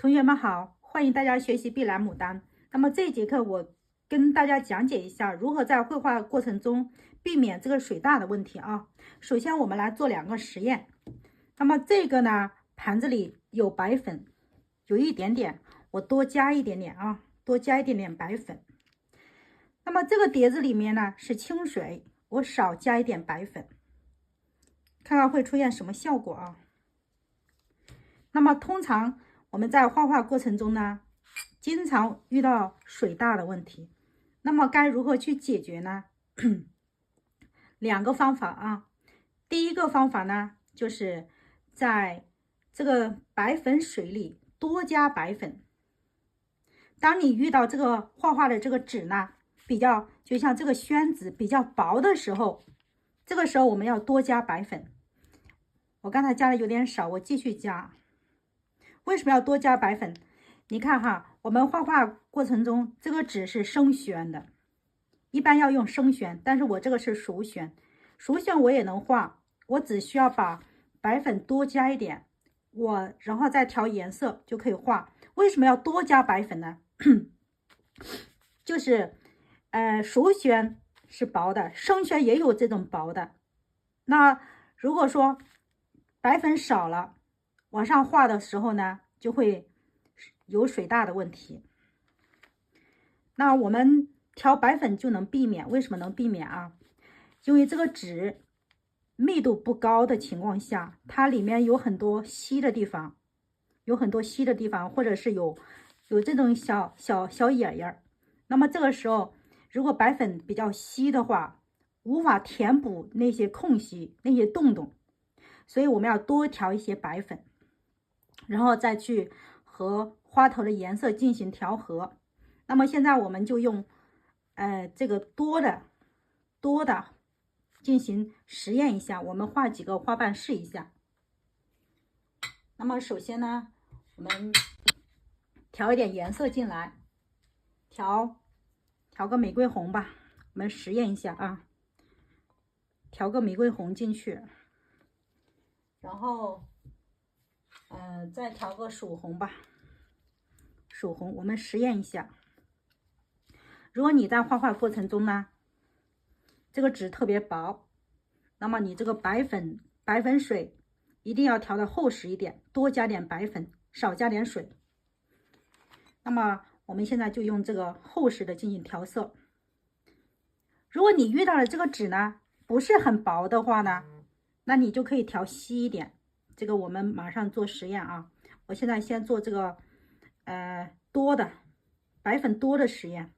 同学们好，欢迎大家学习碧蓝牡丹。那么这一节课我跟大家讲解一下如何在绘画过程中避免这个水大的问题啊。首先我们来做2个实验。那么这个呢，盘子里有白粉，有一点点，我多加一点点啊，多加一点点白粉。那么这个碟子里面呢是清水，我少加一点白粉，看看会出现什么效果啊。那么通常我们在画画过程中呢，经常遇到水大的问题，那么该如何去解决呢？2个方法啊。第一个方法呢，就是在这个白粉水里多加白粉。当你遇到这个画画的这个纸呢，就像这个宣纸比较薄的时候，这个时候我们要多加白粉。我刚才加的有点少，我继续加。为什么要多加白粉？你看哈，我们画画过程中这个纸是生宣的，一般要用生宣，但是我这个是熟宣，熟宣我也能画，我只需要把白粉多加一点，然后再调颜色就可以画。为什么要多加白粉呢？就是熟宣是薄的，生宣也有这种薄的。那如果说白粉少了，往上画的时候呢，就会有水大的问题。那我们调白粉就能避免。为什么能避免啊？因为这个纸密度不高的情况下，它里面有很多稀的地方，或者是有这种小眼眼。那么这个时候，如果白粉比较稀的话，无法填补那些空隙、那些洞洞，所以我们要多调一些白粉，然后再去和花头的颜色进行调和。那么现在我们就用这个多的进行实验一下，我们画几个花瓣试一下。那么首先呢，我们调一点颜色进来，调个玫瑰红吧，我们实验一下啊，调个玫瑰红进去，然后再调个曙红吧，曙红，我们实验一下。如果你在画画过程中呢，这个纸特别薄，那么你这个白粉水一定要调的厚实一点，多加点白粉，少加点水。那么我们现在就用这个厚实的进行调色。如果你遇到了这个纸呢不是很薄的话呢，那你就可以调稀一点。这个我们马上做实验啊。我现在先做这个白粉多的实验。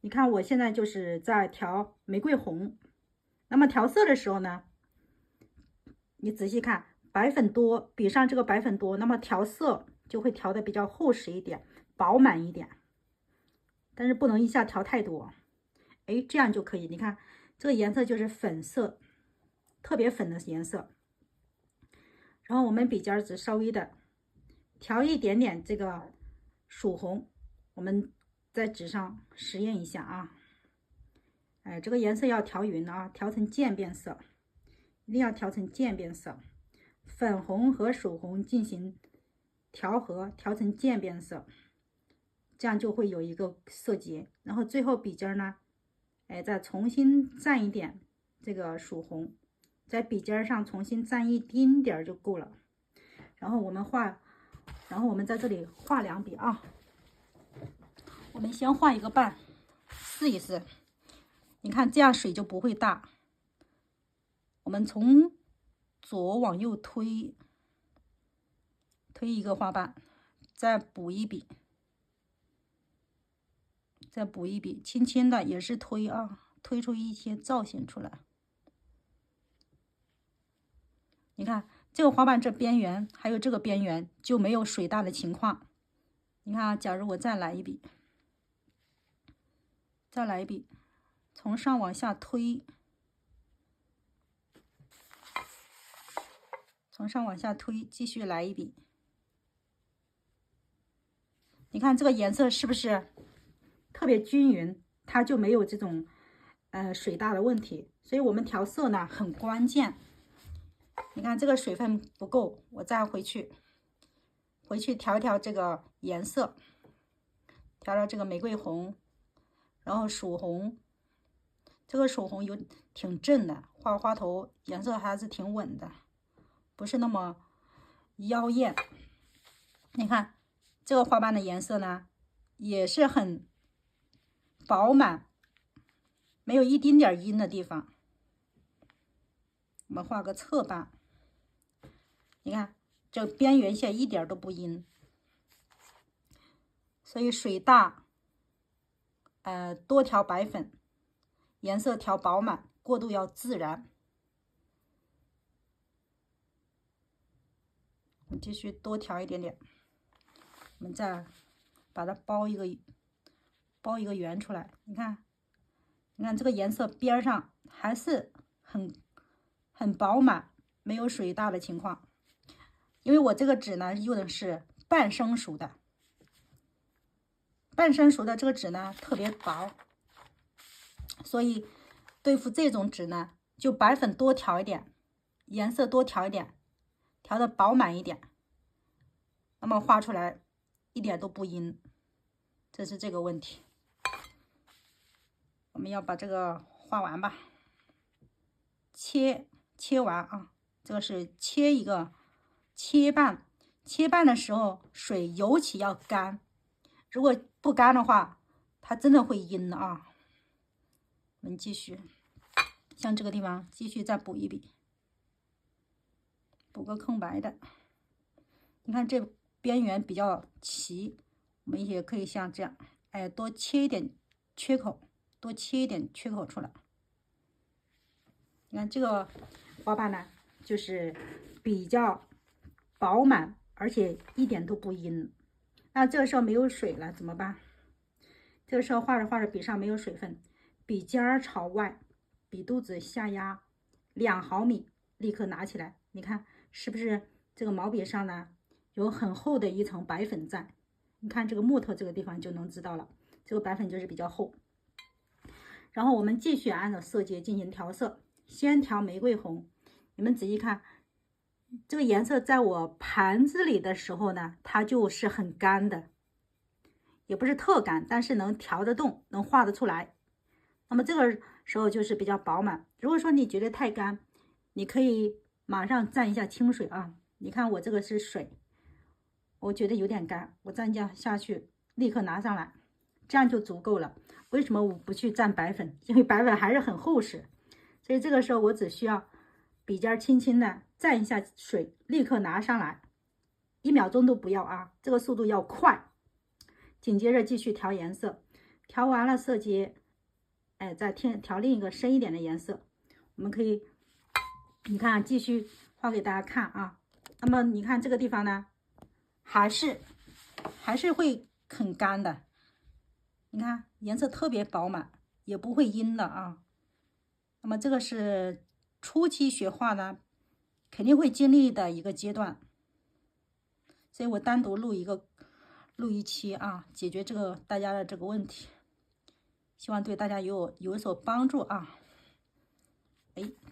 你看我现在就是在调玫瑰红。那么调色的时候呢，你仔细看，白粉多，比上这个白粉多，那么调色就会调的比较厚实一点，饱满一点，但是不能一下调太多。这样就可以。你看这个颜色就是粉色，特别粉的颜色。然后我们笔尖子稍微的调一点点这个曙红，我们在纸上实验一下啊。这个颜色要调匀啊，调成渐变色，一定要调成渐变色。粉红和曙红进行调和，调成渐变色，这样就会有一个色阶。然后最后笔尖呢，再重新蘸一点这个曙红，在笔尖上重新蘸一丁点就够了。然后我们在这里画2笔啊。我们先画一个瓣，试一试。你看这样水就不会大。我们从左往右推一个花瓣，再补一笔，轻轻的也是推啊，推出一些造型出来。你看这个花瓣这边缘还有这个边缘就没有水大的情况。你看啊，假如我再来一笔，从上往下推，继续来一笔。你看这个颜色是不是特别均匀？它就没有这种水大的问题。所以我们调色呢很关键。你看这个水分不够，我再回去回去调一调这个颜色，调调这个玫瑰红，然后曙红。这个曙红挺正的，画花头颜色还是挺稳的，不是那么妖艳。你看这个花瓣的颜色呢，也是很饱满，没有一丁点阴的地方。我们画个侧瓣，你看这边缘线一点都不阴，所以水大，多调白粉，颜色调饱满，过渡要自然。我们继续多调一点点，我们再把它包一个圆出来。你看这个颜色边上还是很饱满，没有水大的情况。因为我这个纸呢用的是半生熟的，半生熟的这个纸呢特别薄，所以对付这种纸呢，就白粉多调一点，颜色多调一点，调的饱满一点，那么画出来一点都不阴，这是这个问题。我们要把这个画完吧，切完啊，这个是切一个切瓣，切瓣的时候水尤其要干，如果不干的话，它真的会阴的啊。我们继续，像这个地方继续再补一笔，补个空白的。你看这边缘比较齐，我们也可以像这样，多切一点缺口，多切一点缺口出来。你看这个花瓣呢，就是比较饱满，而且一点都不阴。那这个时候没有水了怎么办？这个时候画着画着笔上没有水分，笔尖儿朝外，笔肚子下压2毫米，立刻拿起来。你看是不是这个毛笔上呢有很厚的一层白粉在？你看这个木头这个地方就能知道了，这个白粉就是比较厚。然后我们继续按照色阶进行调色，先调玫瑰红。你们仔细看，这个颜色在我盘子里的时候呢，它就是很干的，也不是特干，但是能调得动，能画得出来。那么这个时候就是比较饱满。如果说你觉得太干，你可以马上蘸一下清水啊。你看我这个是水，我觉得有点干，我蘸下去，立刻拿上来，这样就足够了。为什么我不去蘸白粉？因为白粉还是很厚实，所以这个时候我只需要笔尖轻轻的蘸一下水，立刻拿上来，1秒钟都不要啊，这个速度要快。紧接着继续调颜色，调完了色阶，再调另一个深一点的颜色。我们可以，你看继续画给大家看啊。那么你看这个地方呢，还是会很干的。你看颜色特别饱满，也不会阴的啊。那么这个是初期学画呢，肯定会经历的一个阶段，所以我单独录一期啊，解决大家的这个问题，希望对大家有所帮助啊。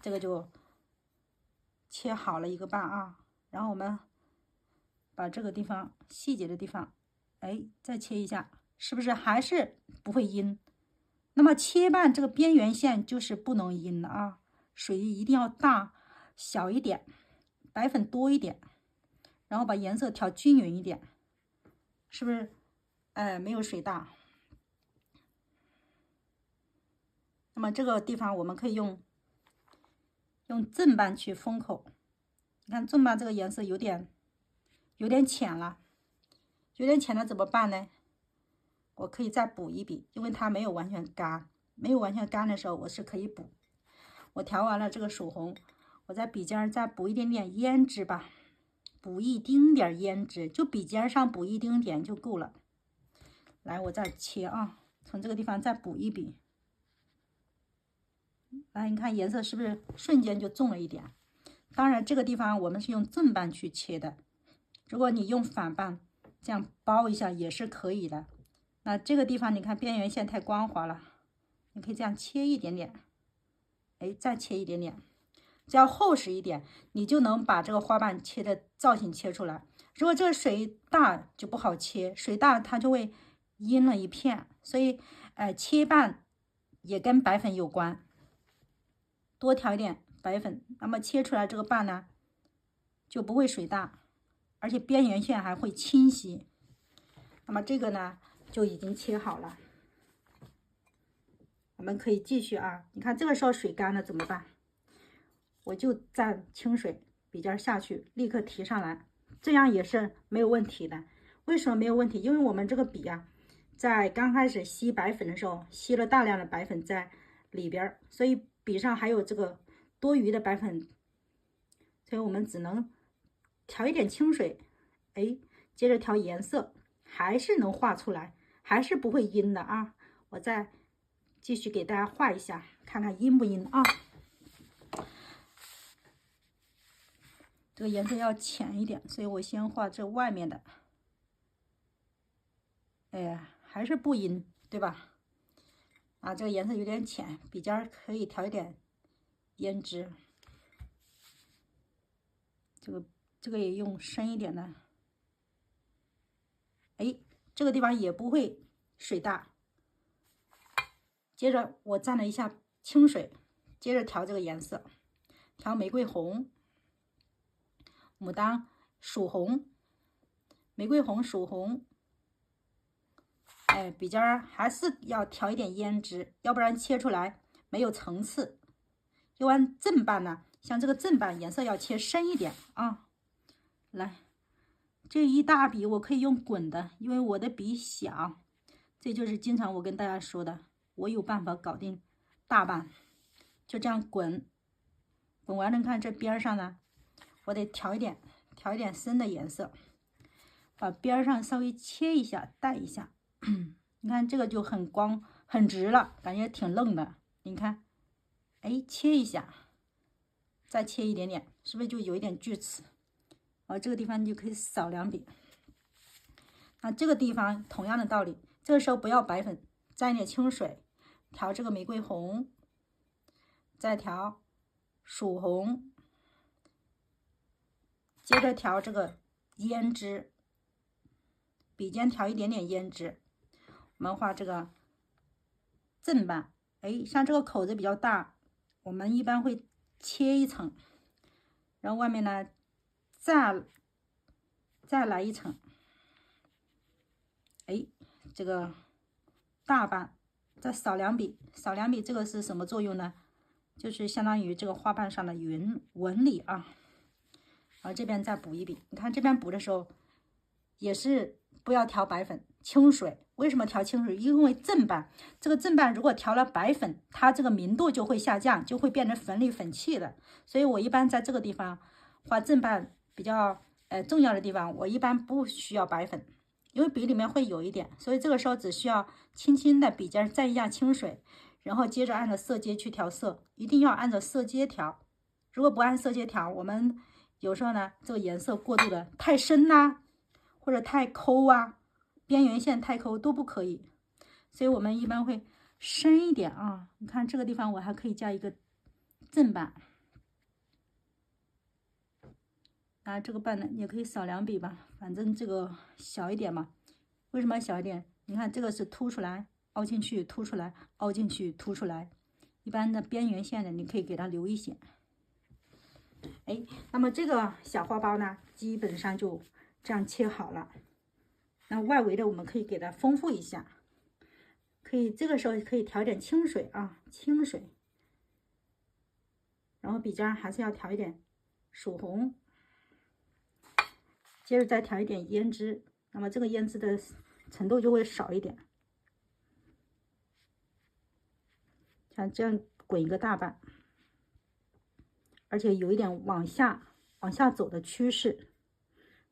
这个就切好了一个瓣啊，然后我们把这个地方细节的地方，再切一下，是不是还是不会阴？那么切瓣这个边缘线就是不能阴的啊，水一定要大小一点，白粉多一点，然后把颜色调均匀一点，是不是？没有水大。那么这个地方我们可以用正瓣去封口。你看正瓣这个颜色有点浅了，有点浅了怎么办呢？我可以再补一笔，因为它没有完全干，没有完全干的时候我是可以补。我调完了这个曙红，我在笔尖再补一点点胭脂吧，补一丁点胭脂，就笔尖上补一丁点就够了。来，我再切啊，从这个地方再补一笔。来，你看颜色是不是瞬间就重了一点？当然这个地方我们是用正瓣去切的，如果你用反瓣这样包一下也是可以的。那这个地方你看边缘线太光滑了，你可以这样切一点点，再切一点点。只要厚实一点，你就能把这个花瓣切的造型切出来。如果这个水大就不好切，水大它就会阴了一片，所以切瓣也跟白粉有关，多调一点白粉，那么切出来这个瓣呢就不会水大，而且边缘线还会清晰。那么这个呢就已经切好了，我们可以继续啊。你看这个时候水干了怎么办？我就蘸清水笔尖下去，立刻提上来，这样也是没有问题的。为什么没有问题？因为我们这个笔啊，在刚开始吸白粉的时候，吸了大量的白粉在里边，所以笔上还有这个多余的白粉，所以我们只能调一点清水，接着调颜色，还是能画出来，还是不会阴的啊。我再继续给大家画一下，看看阴不阴啊。这个颜色要浅一点，所以我先画这外面的。还是不阴，对吧？啊，这个颜色有点浅，笔尖可以调一点胭脂。这个也用深一点的。这个地方也不会水大。接着我蘸了一下清水，接着调这个颜色，调玫瑰红、牡丹、曙红、玫瑰红、曙红。笔尖还是要调一点胭脂，要不然切出来没有层次。用完正瓣呢，像这个正瓣颜色要切深一点啊。来，这一大笔我可以用滚的，因为我的笔小。这就是经常我跟大家说的，我有办法搞定大瓣，就这样滚。滚完了，你看这边上呢，我得调一点深的颜色，把边上稍微切一下，带一下。你看这个就很光很直了，感觉挺愣的。你看，切一下，再切一点点，是不是就有一点锯齿？这个地方就可以扫两笔。那这个地方同样的道理，这个时候不要白粉，蘸一点清水，调这个玫瑰红，再调曙红，接着调这个胭脂，笔尖调一点点胭脂。我们画这个正瓣，像这个口子比较大，我们一般会切一层，然后外面呢再来一层。这个大瓣再扫两笔，这个是什么作用呢？就是相当于这个花瓣上的纹理啊。然后这边再补一笔，你看这边补的时候也是不要调白粉，清水。为什么调清水？因为正瓣，这个正瓣如果调了白粉，它这个明度就会下降，就会变成粉里粉气的。所以我一般在这个地方画正瓣比较重要的地方，我一般不需要白粉，因为笔里面会有一点，所以这个时候只需要轻轻的笔尖蘸一下清水，然后接着按照色阶去调色，一定要按照色阶调。如果不按色阶调，我们有时候呢这个颜色过渡的太深啦，或者太抠啊，边缘线太抠都不可以。所以我们一般会深一点啊。你看这个地方我还可以加一个正瓣。这个瓣呢也可以扫两笔吧，反正这个小一点嘛。为什么小一点？你看这个是凸出来凹进去，凸出来凹进去，凸出来。一般的边缘线的你可以给它留一些。那么这个小花苞呢基本上就这样切好了。那外围的我们可以给它丰富一下，可以这个时候可以调点清水啊，清水。然后笔尖还是要调一点曙红，接着再调一点胭脂，那么这个胭脂的程度就会少一点。像这样滚一个大瓣，而且有一点往下走的趋势。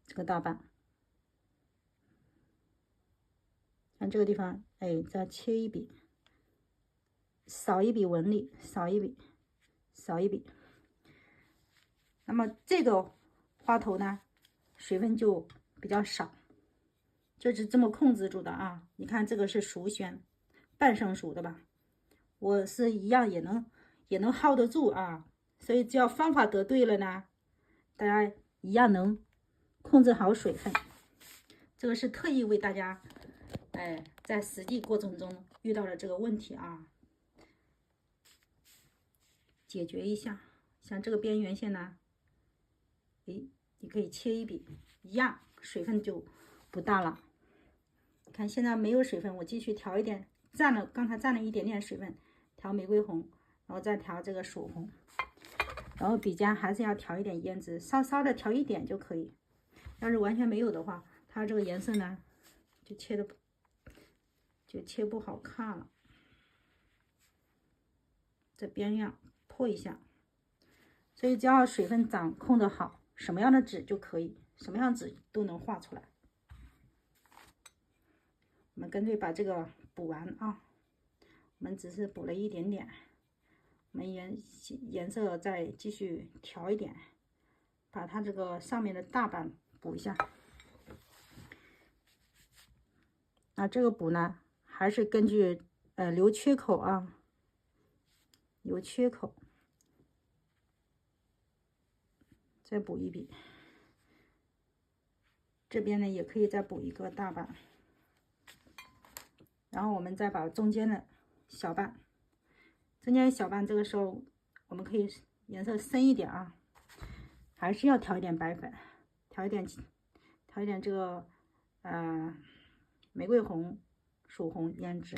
这个大瓣，像这个地方，再切一笔，扫一笔纹理，扫一笔。那么这个花头呢，水分就比较少，就是这么控制住的啊。你看这个是熟宣，半生熟的吧？我是一样也能hold得住啊。所以只要方法得对了呢，大家一样能控制好水分。这个是特意为大家，在实际过程中遇到了这个问题啊，解决一下。像这个边缘线呢，你可以切一笔，一样水分就不大了。看现在没有水分，我继续调一点，刚才占了一点点水分，调玫瑰红，然后再调这个曙红，然后笔尖还是要调一点胭脂，稍稍的调一点就可以。要是完全没有的话，它这个颜色呢就切不好看了。这边样破一下，所以只要水分掌控的好，什么样的纸就可以，什么样纸都能画出来。我们干脆把这个补完啊，我们只是补了一点点，我们颜色再继续调一点，把它这个上面的大板补一下。那这个补呢，还是根据留缺口啊，留缺口，再补一笔。这边呢也可以再补一个大板，然后我们再把中间的小瓣，这个时候我们可以颜色深一点啊，还是要调一点白粉，调一点这个玫瑰红、曙红胭脂，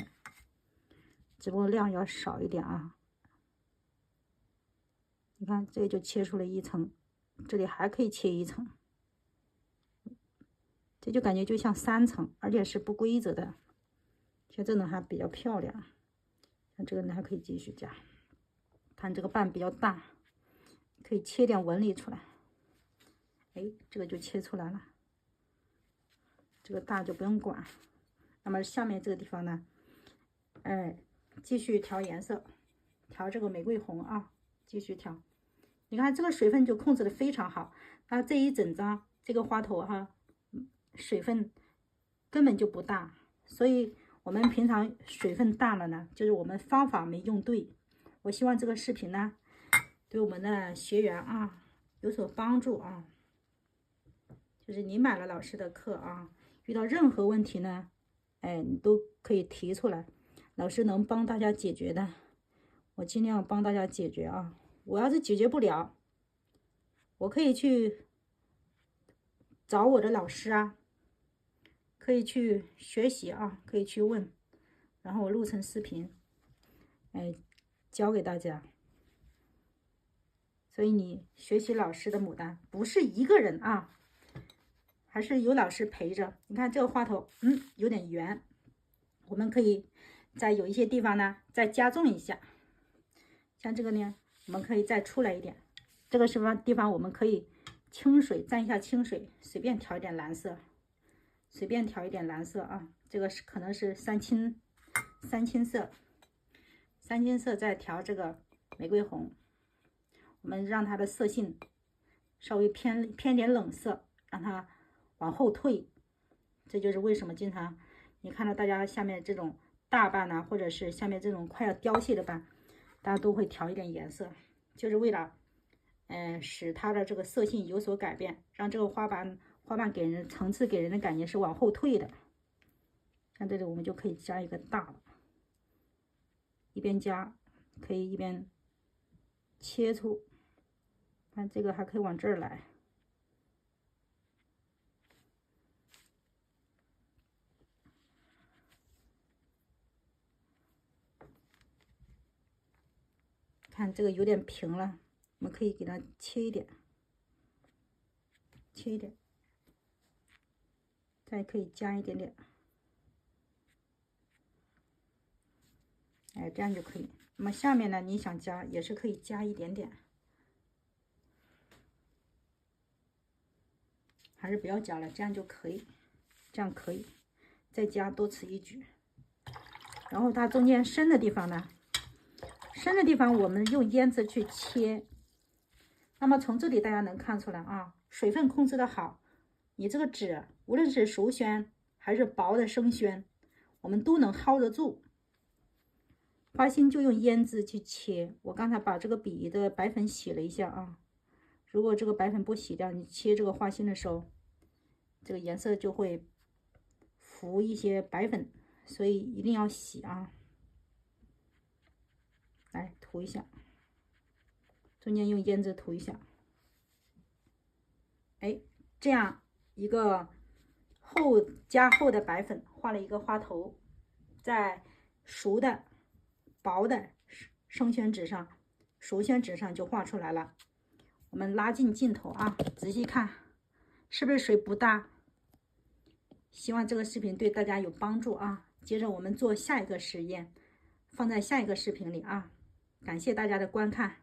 只不过量要少一点啊。你看这就切出了一层，这里还可以切一层，这就感觉就像3层，而且是不规则的。像这种还比较漂亮，像这个呢还可以继续加。看这个瓣比较大，可以切点纹理出来。这个就切出来了，这个大就不用管。那么下面这个地方呢，继续调颜色，调这个玫瑰红啊，继续调。你看这个水分就控制的非常好，那这一整张这个花头哈，水分根本就不大，所以我们平常水分大了呢，就是我们方法没用对。我希望这个视频呢，对我们的学员啊有所帮助啊。就是你买了老师的课啊，遇到任何问题呢，你都可以提出来，老师能帮大家解决的，我尽量帮大家解决啊。我要是解决不了，我可以去找我的老师啊，可以去学习啊，可以去问，然后我录成视频，教给大家。所以你学习老师的牡丹不是一个人啊，还是有老师陪着。你看这个花头，有点圆，我们可以在有一些地方呢再加重一下。像这个呢，我们可以再出来一点。这个什么地方我们可以清水蘸一下清水，随便调一点蓝色，随便调一点蓝色啊。这个可能是三青色，再调这个玫瑰红，我们让它的色性稍微偏点冷色，让它往后退。这就是为什么经常你看到大家下面这种大瓣呢，或者是下面这种快要凋谢的瓣，大家都会调一点颜色，就是为了使它的这个色性有所改变，让这个花瓣给人层次给人的感觉是往后退的。像这里我们就可以加一个大的，一边加可以一边切出，看这个还可以往这儿来。看这个有点平了，我们可以给它切一点，再可以加一点点，这样就可以。那么下面呢，你想加也是可以加一点点，还是不要加了，这样就可以，这样可以，再加多此一举。然后它中间深的地方呢，我们用胭脂去切。那么从这里大家能看出来啊，水分控制的好，你这个纸无论是熟宣还是薄的生宣，我们都能薅得住。花心就用胭脂去切。我刚才把这个笔的白粉洗了一下啊，如果这个白粉不洗掉，你切这个花心的时候，这个颜色就会浮一些白粉，所以一定要洗啊。来涂一下，中间用胭脂涂一下。哎，这样一个厚加厚的白粉，画了一个花头，在熟的薄的生宣纸上、熟宣纸上就画出来了。我们拉近镜头啊，仔细看，是不是水不大？希望这个视频对大家有帮助啊。接着我们做下一个实验，放在下一个视频里啊。感谢大家的观看，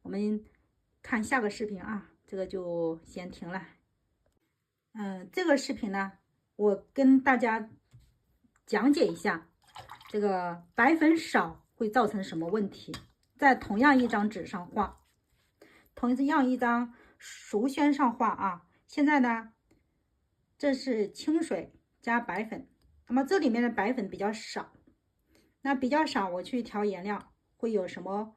我们看下个视频啊，这个就先停了。这个视频呢，我跟大家讲解一下，这个白粉少会造成什么问题。在同样一张纸上画，同样一张熟宣上画啊。现在呢，这是清水加白粉，那么这里面的白粉比较少，那比较少，我去调颜料会有什么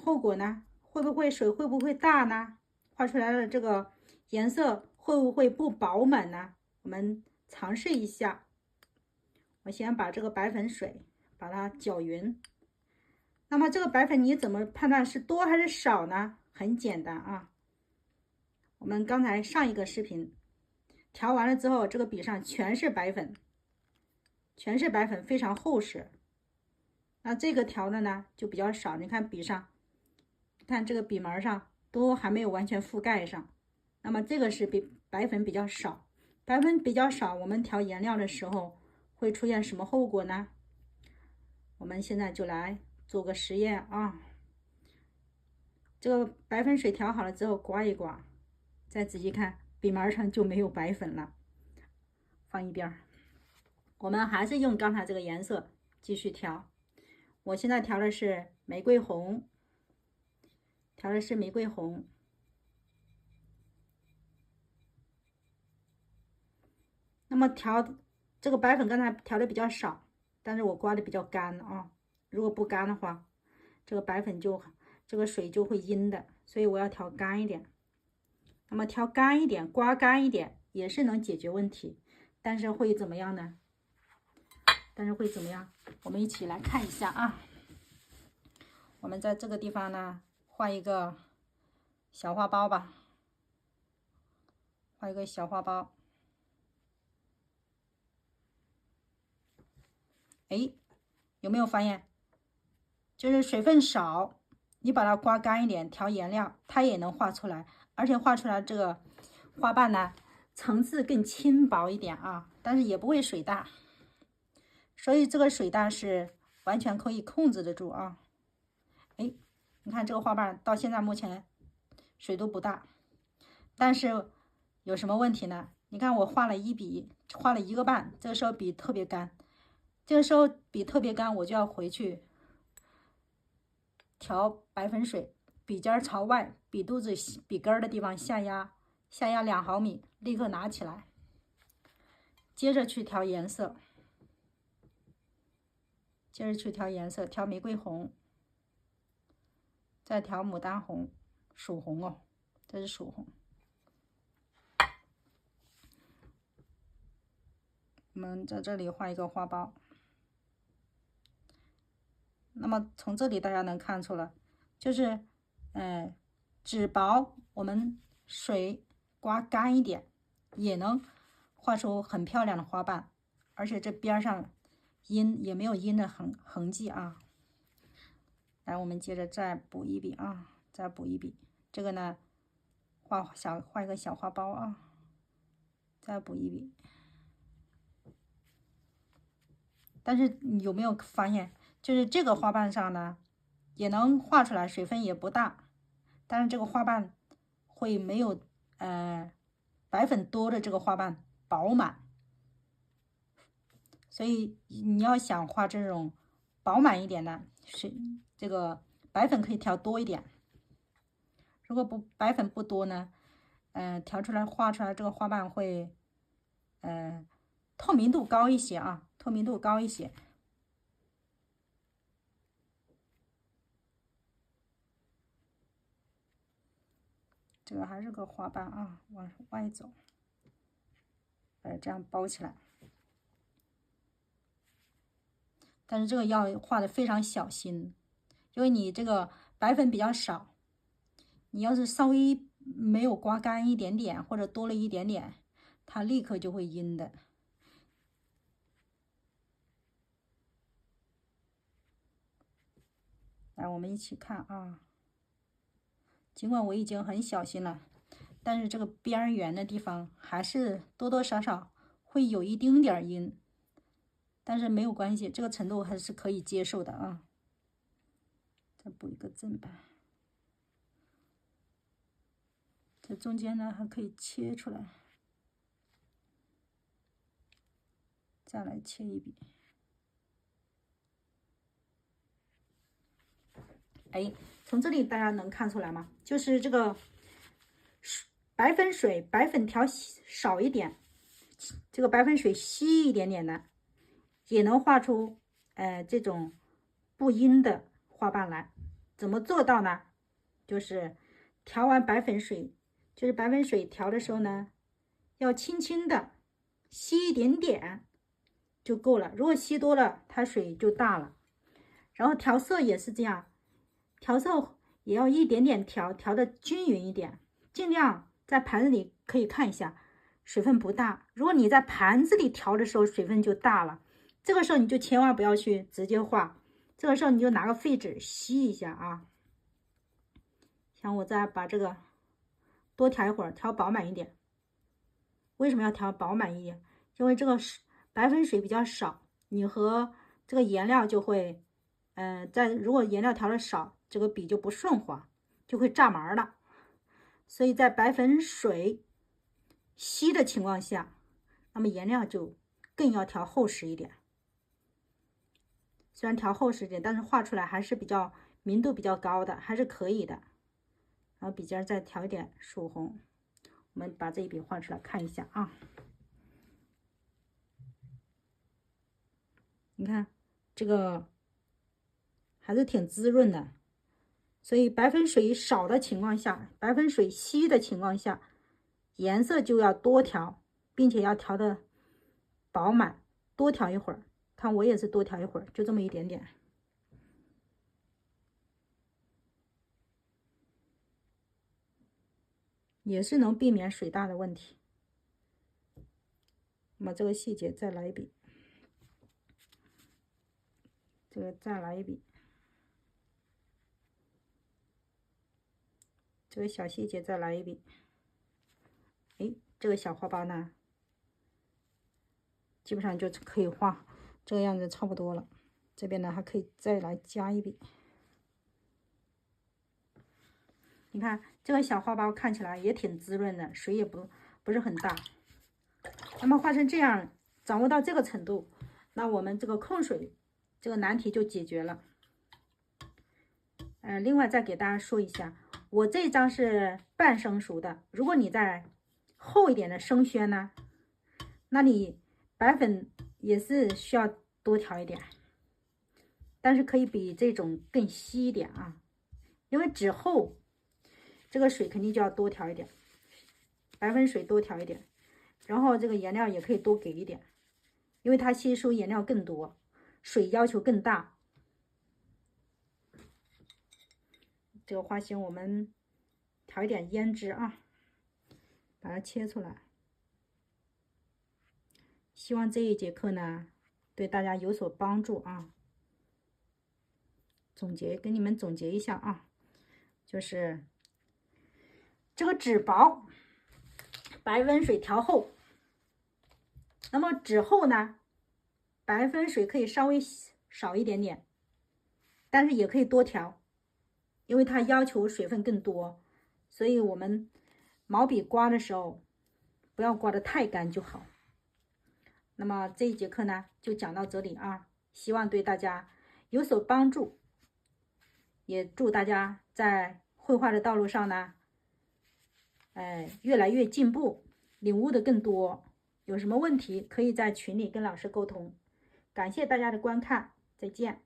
后果呢？会不会水会不会大呢？画出来的这个颜色会不会不饱满呢？我们尝试一下。我先把这个白粉水把它搅匀。那么这个白粉你怎么判断是多还是少呢？很简单啊，我们刚才上一个视频调完了之后，这个笔上全是白粉，全是白粉，非常厚实。那这个调的呢就比较少，你看笔上，看这个笔毛上都还没有完全覆盖上。那么这个是白粉比较少，白粉比较少，我们调颜料的时候会出现什么后果呢？我们现在就来做个实验啊。这个白粉水调好了之后，刮一刮，再仔细看，笔毛上就没有白粉了，放一边。我们还是用刚才这个颜色继续调。我现在调的是玫瑰红，那么调这个白粉刚才调的比较少，但是我刮的比较干啊。如果不干的话，这个白粉这个水就会阴的，所以我要调干一点。那么调干一点，刮干一点也是能解决问题，但是会怎么样呢？我们一起来看一下啊。我们在这个地方呢，画一个小花苞吧，画一个小花苞。哎，有没有发现？就是水分少，你把它刮干一点，调颜料，它也能画出来，而且画出来这个花瓣呢，层次更轻薄一点啊，但是也不会水大。所以这个水大是完全可以控制得住啊。哎，你看这个花瓣到现在目前水都不大，但是有什么问题呢？你看我画了一笔，画了1个半，这个时候笔特别干，我就要回去调白粉水，笔尖朝外，笔肚子、笔根的地方下压2毫米，立刻拿起来，接着去调颜色，调玫瑰红，再调牡丹红，曙红哦，这是曙红。我们在这里画一个花苞。那么从这里大家能看出来，就是纸薄，我们水刮干一点，也能画出很漂亮的花瓣，而且这边上也没有阴的痕迹啊。来，我们接着再补一笔啊，这个呢，画一个小花苞啊，再补一笔。但是你有没有发现，就是这个花瓣上呢，也能画出来，水分也不大，但是这个花瓣会没有白粉多的这个花瓣饱满，所以你要想画这种饱满一点的，是这个白粉可以调多一点。如果白粉不多呢，画出来这个花瓣会透明度高一些啊，透明度高一些。这个还是个花瓣啊，往外走，这样包起来。但是这个要画的非常小心，因为你这个白粉比较少，你要是稍微没有刮干一点点，或者多了一点点，它立刻就会阴的。来，我们一起看啊。尽管我已经很小心了，但是这个边缘的地方还是多多少少会有一丁点阴，但是没有关系，这个程度还是可以接受的啊。再补一个正版，这中间呢还可以切出来，再来切一笔。哎，从这里大家能看出来吗？就是这个白粉水，白粉调少一点，这个白粉水稀一点点的，也能画出这种不阴的花瓣来。怎么做到呢？就是调完白粉水，就是白粉水调的时候呢，要轻轻的吸一点点就够了。如果吸多了，它水就大了。然后调色也是这样。调色也要一点点调，调的均匀一点，尽量在盘子里可以看一下，水分不大。如果你在盘子里调的时候水分就大了，这个时候你就千万不要去直接画，这个时候你就拿个废纸吸一下啊。像我再把这个多调一会儿，调饱满一点。为什么要调饱满一点？因为这个白粉水比较少，你和这个颜料就会，如果颜料调的少，这个笔就不顺滑，就会炸毛了。所以在白粉水稀的情况下，那么颜料就更要调厚实一点。虽然调厚实一点，但是画出来还是比较明度比较高的，还是可以的。然后笔尖再调一点曙红，我们把这一笔画出来看一下啊。你看这个还是挺滋润的。所以白粉水少的情况下，白粉水稀的情况下，颜色就要多调，并且要调的饱满，多调一会儿。看我也是多调一会儿，就这么一点点，也是能避免水大的问题。那么这个细节再来一笔，这个再来一笔，这个小细节再来一笔。哎，这个小花苞呢，基本上就可以画这个样子，差不多了。这边呢还可以再来加一笔。你看这个小花苞看起来也挺滋润的，水也不是很大。那么画成这样，掌握到这个程度，那我们这个控水这个难题就解决了。另外再给大家说一下，我这张是半生熟的，如果你再厚一点的生宣呢，那你白粉也是需要多调一点，但是可以比这种更稀一点啊，因为纸厚，这个水肯定就要多调一点，白粉水多调一点，然后这个颜料也可以多给一点，因为它吸收颜料更多，水要求更大。这个花心我们调一点胭脂啊，把它切出来。希望这一节课呢对大家有所帮助啊。给你们总结一下啊，就是这个纸薄，白粉水调厚。那么纸厚呢，白粉水可以稍微少一点点，但是也可以多调，因为它要求水分更多，所以我们毛笔刮的时候不要刮得太干就好。那么这一节课呢就讲到这里啊，希望对大家有所帮助，也祝大家在绘画的道路上呢越来越进步，领悟的更多。有什么问题可以在群里跟老师沟通。感谢大家的观看，再见。